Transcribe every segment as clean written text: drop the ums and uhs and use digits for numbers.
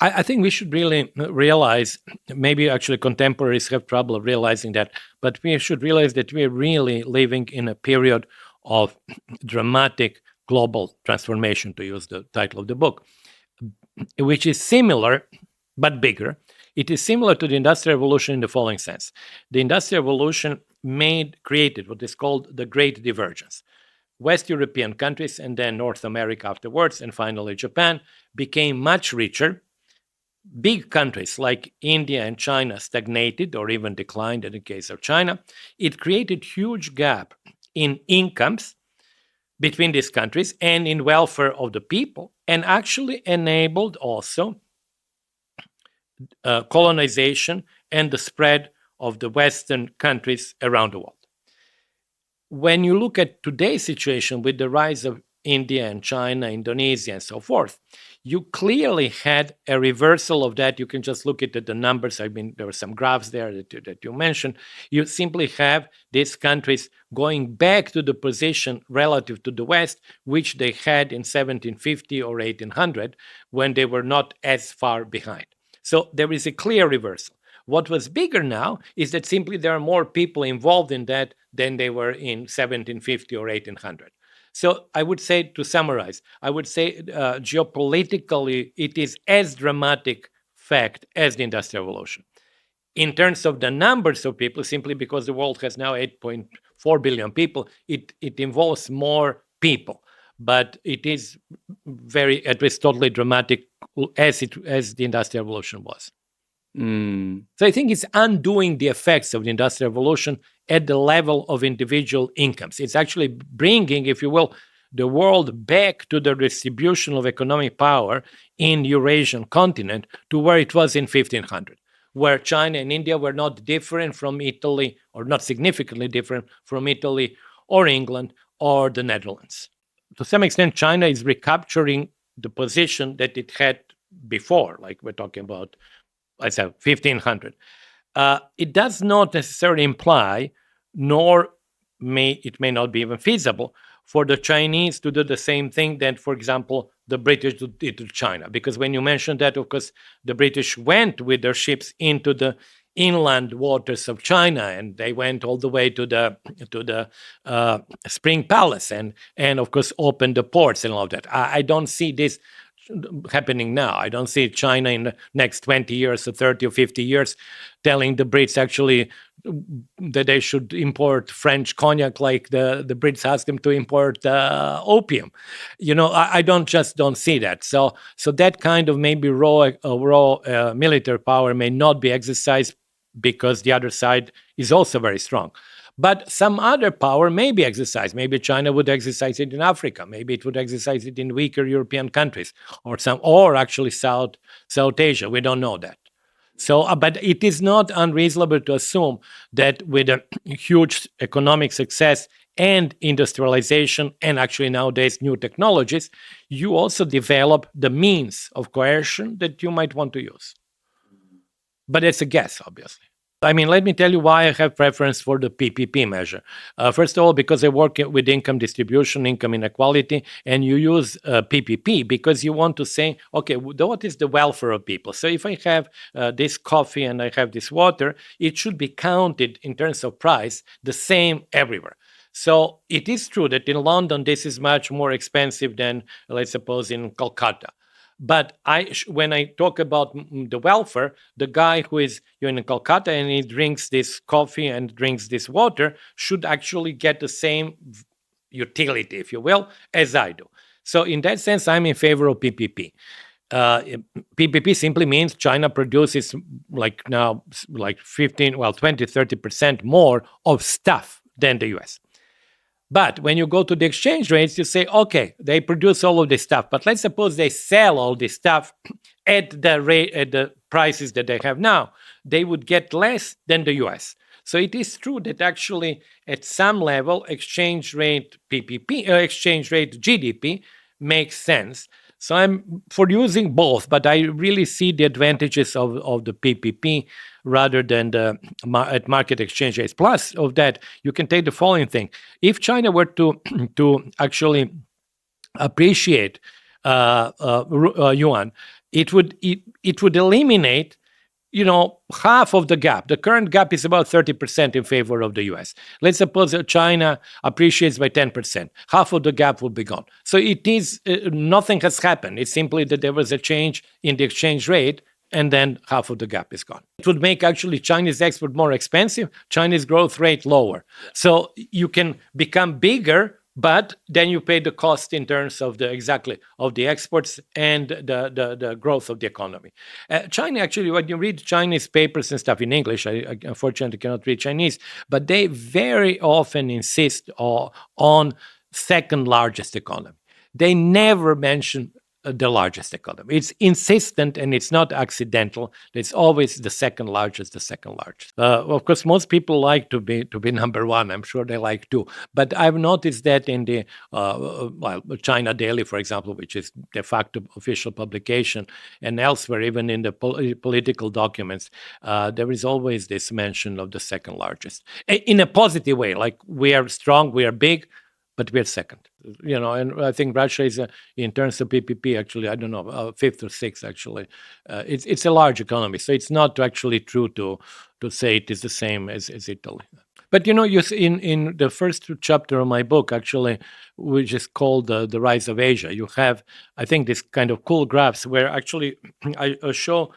I think we should really realize, maybe actually contemporaries have trouble realizing that, but we should realize that we're really living in a period of dramatic global transformation, to use the title of the book, which is similar but bigger. It is similar to the Industrial Revolution in the following sense. The Industrial Revolution created what is called the Great Divergence. West European countries and then North America afterwards, and finally Japan, became much richer. Big countries like India and China stagnated or even declined in the case of China. It created huge gap in incomes between these countries and in welfare of the people, and actually enabled also colonization and the spread of the Western countries around the world. When you look at today's situation with the rise of India and China, Indonesia, and so forth, you clearly had a reversal of that. You can just look at the numbers. I mean, there were some graphs there that you mentioned. You simply have these countries going back to the position relative to the West, which they had in 1750 or 1800, when they were not as far behind. So there is a clear reversal. What was bigger now is that simply there are more people involved in that than they were in 1750 or 1800. So I would say, to summarize, I would say geopolitically, it is as dramatic fact as the Industrial Revolution. In terms of the numbers of people, simply because the world has now 8.4 billion people, it involves more people. But it is it was totally dramatic as the Industrial Revolution was. So I think it's undoing the effects of the Industrial Revolution at the level of individual incomes. It's actually bringing, if you will, the world back to the distribution of economic power in Eurasian continent to where it was in 1500, where China and India were not different from Italy, or not significantly different from Italy or England or the Netherlands. To some extent, China is recapturing the position that it had before, like we're talking about, I said, 1500. It does not necessarily imply, nor it may not be even feasible, for the Chinese to do the same thing that, for example, the British did to China. Because when you mentioned that, of course, the British went with their ships into the inland waters of China, and they went all the way to the Spring Palace, and of course opened the ports and all of that. I don't see this happening now. I don't see China in the next 20 years or 30 or 50 years telling the Brits actually that they should import French cognac like the Brits asked them to import opium. I don't see that. So that kind of maybe raw military power may not be exercised because the other side is also very strong. But some other power may be exercised. Maybe China would exercise it in Africa. Maybe it would exercise it in weaker European countries, or actually South Asia. We don't know that. So, but it is not unreasonable to assume that with a huge economic success and industrialization, and actually nowadays new technologies, you also develop the means of coercion that you might want to use. But it's a guess, obviously. I mean, let me tell you why I have preference for the PPP measure. First of all, because I work with income distribution, income inequality, and you use PPP because you want to say, okay, what is the welfare of people? So if I have this coffee and I have this water, it should be counted in terms of price the same everywhere. So it is true that in London, this is much more expensive than, let's suppose, in Calcutta. But when I talk about the welfare, the guy who is in Calcutta and he drinks this coffee and drinks this water should actually get the same utility, if you will, as I do. So in that sense, I'm in favor of PPP. PPP simply means China produces 20, 30% more of stuff than the US. But when you go to the exchange rates, you say, okay, they produce all of this stuff, but let's suppose they sell all this stuff at the prices that they have now. They would get less than the US. So it is true that actually at some level, exchange rate GDP makes sense. So I'm for using both, but I really see the advantages of the PPP rather than at market exchange rates. Plus of that, you can take the following thing. If China were to actually appreciate yuan, it would eliminate, half of the gap. The current gap is about 30% in favor of the US. Let's suppose that China appreciates by 10%. Half of the gap will be gone. So it is, nothing has happened. It's simply that there was a change in the exchange rate, and then half of the gap is gone. It would make actually Chinese export more expensive, Chinese growth rate lower. So you can become bigger, but then you pay the cost in terms of the exports and the growth of the economy. China, actually, when you read Chinese papers and stuff in English, I unfortunately cannot read Chinese, but they very often insist on second largest economy. They never mention the largest economy. It's insistent and it's not accidental. It's always the second largest. Of course, most people like to be number one. I'm sure they like to. But I've noticed that in the China Daily, for example, which is de facto official publication, and elsewhere, even in the political documents, there is always this mention of the second largest in a positive way. Like, we are strong, we are big, but we're second. And I think Russia is, in terms of PPP, actually, I don't know, fifth or sixth, actually. It's a large economy, so it's not actually true to say it is the same as Italy. But, you see, in the first chapter of my book, actually, which is called The Rise of Asia, you have, I think, this kind of cool graphs where actually I show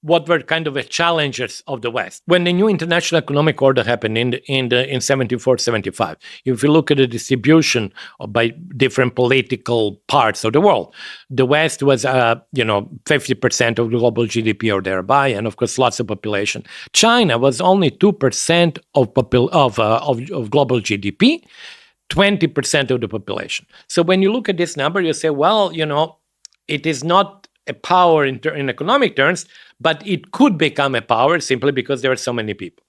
what were kind of the challenges of the West. When the new international economic order happened in 74-75, if you look at the distribution by different political parts of the world, the West was 50% of global GDP or thereby, and of course lots of population. China was only 2% of global GDP, 20% of the population. So when you look at this number, you say, well, it is not a power in economic terms, but it could become a power simply because there are so many people.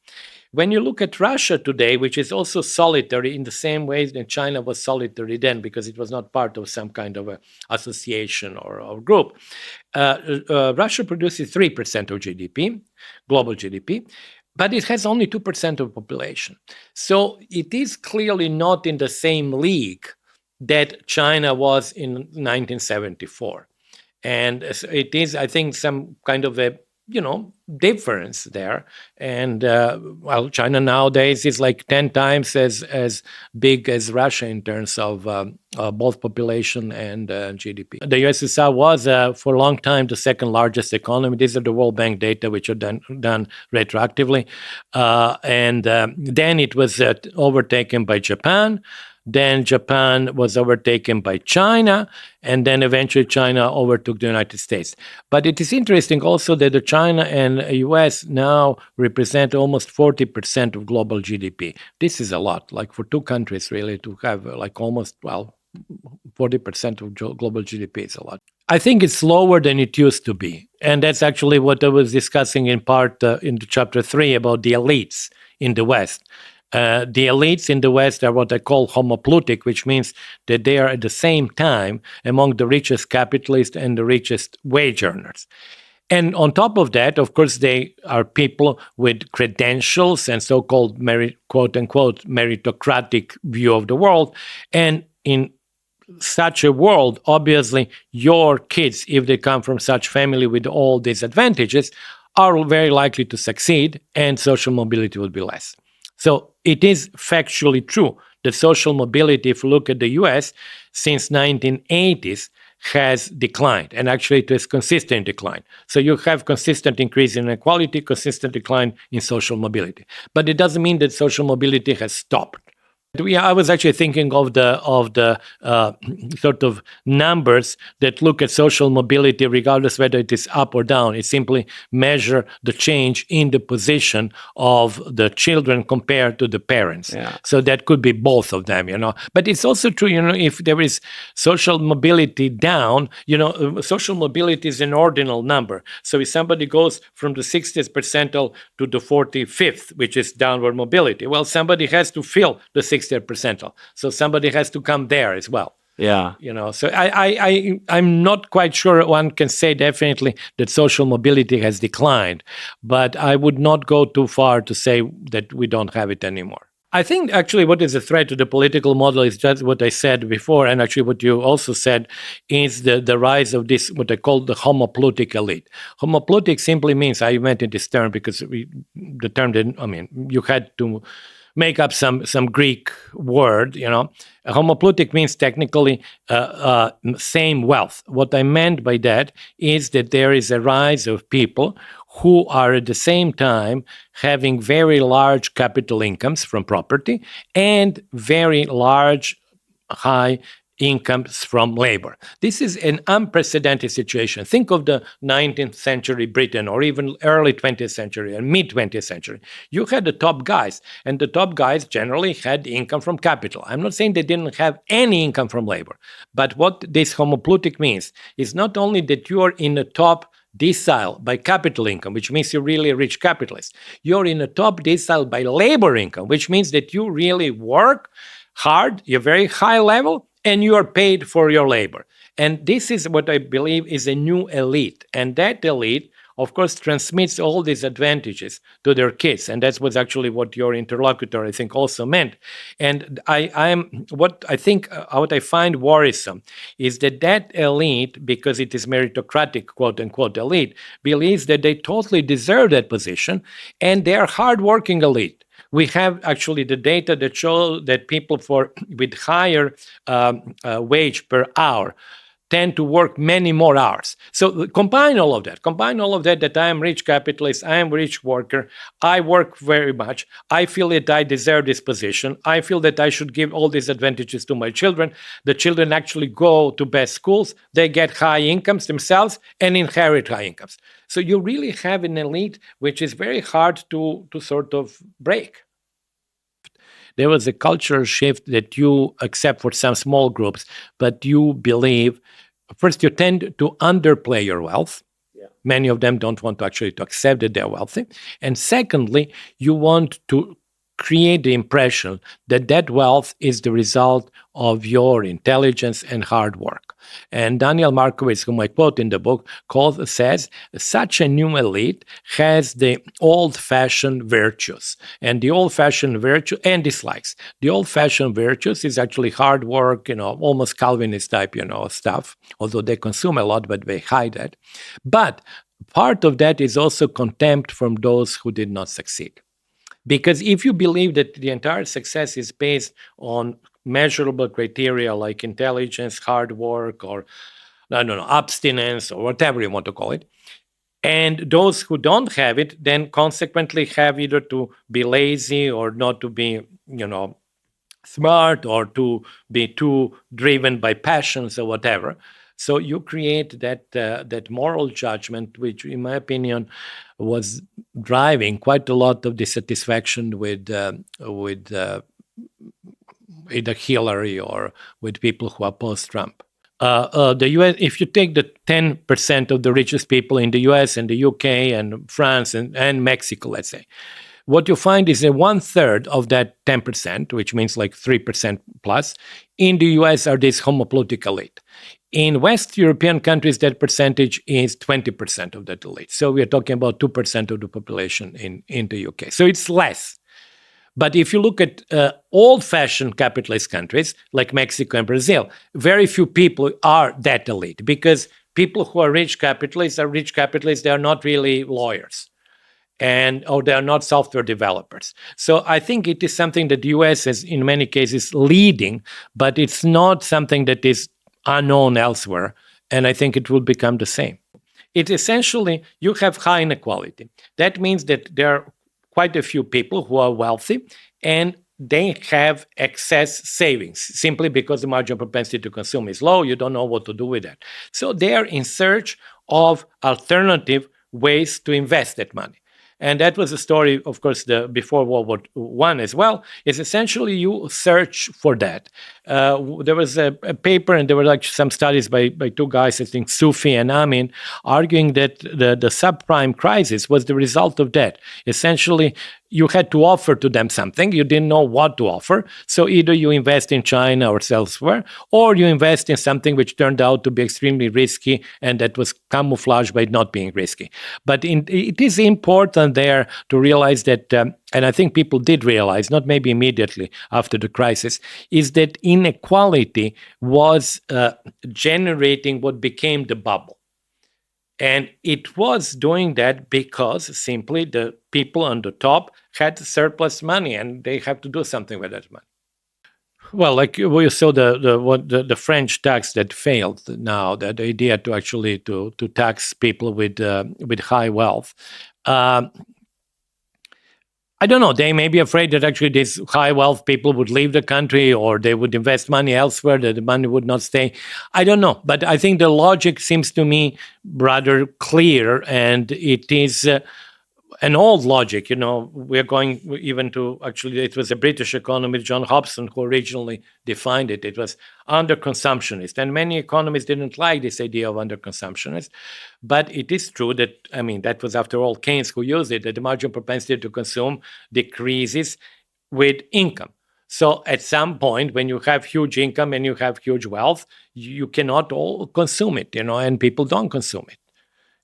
When you look at Russia today, which is also solitary in the same way that China was solitary then because it was not part of some kind of a association or group, Russia produces 3% of GDP, global GDP, but it has only 2% of population. So it is clearly not in the same league that China was in 1974. And it is, I think, some kind of a, difference there. And, China nowadays is like 10 times as big as Russia in terms of both population and GDP. The USSR was, for a long time, the second largest economy. These are the World Bank data, which are done retroactively. And then it was overtaken by Japan. Then Japan was overtaken by China, and then eventually China overtook the United States. But it is interesting also that the China and US now represent almost 40% of global GDP. This is a lot, like for two countries really to have like almost, 40% of global GDP is a lot. I think it's lower than it used to be. And that's actually what I was discussing in part in chapter 3 about the elites in the West. The elites in the West are what I call homoplutic, which means that they are at the same time among the richest capitalists and the richest wage earners. And on top of that, of course, they are people with credentials and so-called quote-unquote meritocratic view of the world. And in such a world, obviously, your kids, if they come from such family with all these advantages, are very likely to succeed, and social mobility will be less. So it is factually true that social mobility, if you look at the US, since 1980s, has declined, and actually it is consistent decline. So you have consistent increase in inequality, consistent decline in social mobility. But it doesn't mean that social mobility has stopped. I was actually thinking of the sort of numbers that look at social mobility regardless whether it is up or down. It simply measure the change in the position of the children compared to the parents. Yeah. So that could be both of them, But it's also true, if there is social mobility down, social mobility is an ordinal number. So if somebody goes from the 60th percentile to the 45th, which is downward mobility, well, somebody has to fill the 60th percentile. So somebody has to come there as well. Yeah. So I'm not quite sure one can say definitely that social mobility has declined, but I would not go too far to say that we don't have it anymore. I think actually what is a threat to the political model is just what I said before, and actually what you also said is the rise of this, what I call the homoplotic elite. Homoplotic simply means, I invented this term because the term didn't, you had to make up some Greek word, Homoplotic means technically same wealth. What I meant by that is that there is a rise of people who are at the same time having very large capital incomes from property and very large, high incomes from labor. This is an unprecedented situation. Think of the 19th century Britain or even early 20th century and mid 20th century. You had the top guys, and the top guys generally had income from capital. I'm not saying they didn't have any income from labor, but what this homoplotic means is not only that you are in the top decile by capital income, which means you're really a rich capitalist. You're in a top decile by labor income, which means that you really work hard, you're very high level, and you are paid for your labor. And this is what I believe is a new elite. And that elite, of course, transmits all these advantages to their kids. And that's what's actually what your interlocutor, I think, also meant. And what I find worrisome is that elite, because it is meritocratic, quote unquote, elite, believes that they totally deserve that position, and they are hardworking elite. We have actually the data that show that people with higher wage per hour tend to work many more hours. So combine all of that I am rich capitalist, I am rich worker, I work very much, I feel that I deserve this position, I feel that I should give all these advantages to my children. The children actually go to best schools, they get high incomes themselves and inherit high incomes. So you really have an elite which is very hard to sort of break. There was a cultural shift that you accept for some small groups, but you believe, first, you tend to underplay your wealth. Yeah. Many of them don't want to accept that they're wealthy. And secondly, you want to create the impression that wealth is the result of your intelligence and hard work. And Daniel Markowitz, whom I quote in the book, says, such a new elite has the old-fashioned virtues. And the old-fashioned virtue, and dislikes. The old-fashioned virtues is actually hard work, almost Calvinist type, stuff, although they consume a lot, but they hide that. But part of that is also contempt from those who did not succeed. Because if you believe that the entire success is based on measurable criteria like intelligence, hard work, or abstinence, or whatever you want to call it, and those who don't have it then consequently have either to be lazy or not to be, smart or to be too driven by passions or whatever. So you create that moral judgment, which, in my opinion, was driving quite a lot of dissatisfaction with either Hillary or with people who oppose Trump. The U.S., if you take the 10% of the richest people in the U.S. and the U.K. and France and Mexico, let's say, what you find is that 1/3 of that 10%, which means like 3% plus, in the U.S. are this homoplotic elite. In West European countries, that percentage is 20% of that elite. So we are talking about 2% of the population in the UK. So it's less. But if you look at old-fashioned capitalist countries like Mexico and Brazil, very few people are that elite, because people who are rich capitalists, they are not really lawyers. Or they are not software developers. So I think it is something that the US is, in many cases, leading, but it's not something that is unknown elsewhere, and I think it will become the same. It essentially, you have high inequality. That means that there are quite a few people who are wealthy, and they have excess savings, simply because the marginal propensity to consume is low. You don't know what to do with that. So they are in search of alternative ways to invest that money. And that was the story, of course, before World War I as well, is essentially you search for that. There was a paper, and there were like some studies by two guys, I think Sufi and Amin, arguing that the subprime crisis was the result of that. Essentially, you had to offer to them something. You didn't know what to offer. So either you invest in China or elsewhere, or you invest in something which turned out to be extremely risky, and that was camouflaged by not being risky. But it is important lesson there to realize that, and I think people did realize, not maybe immediately after the crisis, is that inequality was generating what became the bubble. And it was doing that because simply the people on the top had surplus money and they have to do something with that money. Well, like we saw the French tax that failed now, that the idea to actually to tax people with high wealth. I don't know. They may be afraid that actually these high wealth people would leave the country or they would invest money elsewhere, that the money would not stay. I don't know. But I think the logic seems to me rather clear, and it is an old logic. We're going even to, actually, it was a British economist, John Hobson, who originally defined it. It was under-consumptionist. And many economists didn't like this idea of under-consumptionist. But it is true that, that was, after all, Keynes who used it, that the marginal propensity to consume decreases with income. So at some point, when you have huge income and you have huge wealth, you cannot all consume it, and people don't consume it.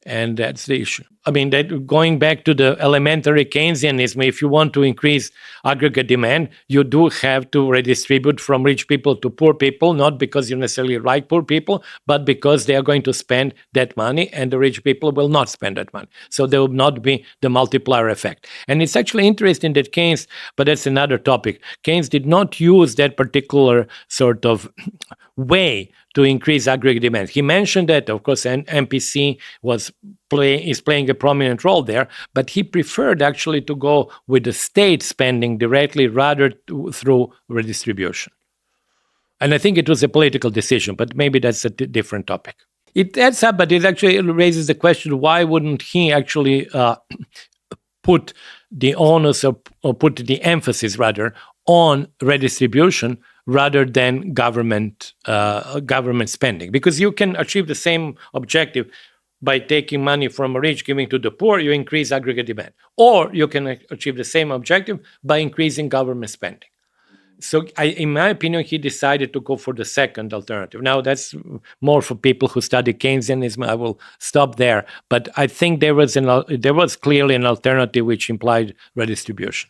And that's the issue. That going back to the elementary Keynesianism, if you want to increase aggregate demand, you do have to redistribute from rich people to poor people, not because you necessarily like poor people, but because they are going to spend that money and the rich people will not spend that money. So there will not be the multiplier effect. And it's actually interesting that Keynes, but that's another topic, Keynes did not use that particular sort of way to increase aggregate demand. He mentioned that, of course, MPC is playing a prominent role there, but he preferred actually to go with the state spending directly rather through redistribution. And I think it was a political decision, but maybe that's a different topic. It adds up, but it actually raises the question, why wouldn't he actually put the onus or put the emphasis rather on redistribution rather than government spending? Because you can achieve the same objective by taking money from the rich, giving to the poor, you increase aggregate demand. Or you can achieve the same objective by increasing government spending. So in my opinion, he decided to go for the second alternative. Now, that's more for people who study Keynesianism. I will stop there. But I think there was clearly an alternative which implied redistribution.